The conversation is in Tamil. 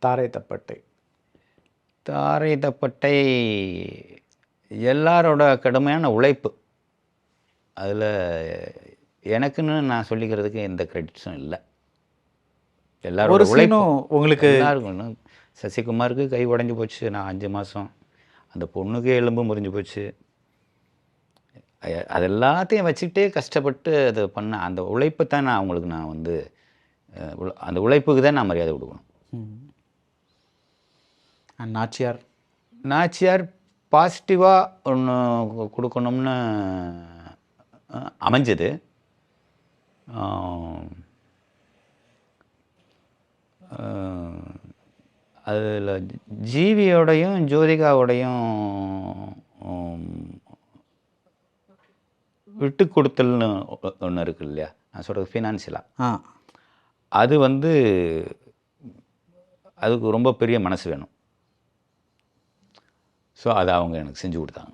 தாரை தப்பட்டை. தாரை தப்பட்டை எல்லாரோட கடுமையான உழைப்பு. அதில் எனக்குன்னு நான் சொல்லிக்கிறதுக்கு எந்த கிரெடிட்ஸும் இல்லை. எல்லாரோட ஒரு உழைப்பு சீனும் உங்களுக்கு எல்லாருக்கும். சசிகுமாருக்கு கை உடஞ்சி போச்சு, நான் 5 மாதம். அந்த பொண்ணுக்கு எலும்பு முறிஞ்சு போச்சு. அது எல்லாத்தையும் வச்சுக்கிட்டே கஷ்டப்பட்டு அதை பண்ண அந்த உழைப்பு தான் நான் அவங்களுக்கு நான் வந்து அந்த உழைப்புக்கு தான் நான் மரியாதை கொடுக்கணும். நாச்சியார். நாச்சியார் பாசிட்டிவாக ஒன்று கொடுக்கணும்னு அமைஞ்சது. அதில் ஜீவியோடையும் ஜோதிகாவோடையும் விட்டு கொடுத்தல்னு ஒன்று இருக்கு இல்லையா, நான் சொல்கிறது ஃபினான்ஷியலாக. அது வந்து அதுக்கு ரொம்ப பெரிய மனசு வேணும். ஸோ அதை அவங்க எனக்கு செஞ்சு கொடுத்தாங்க.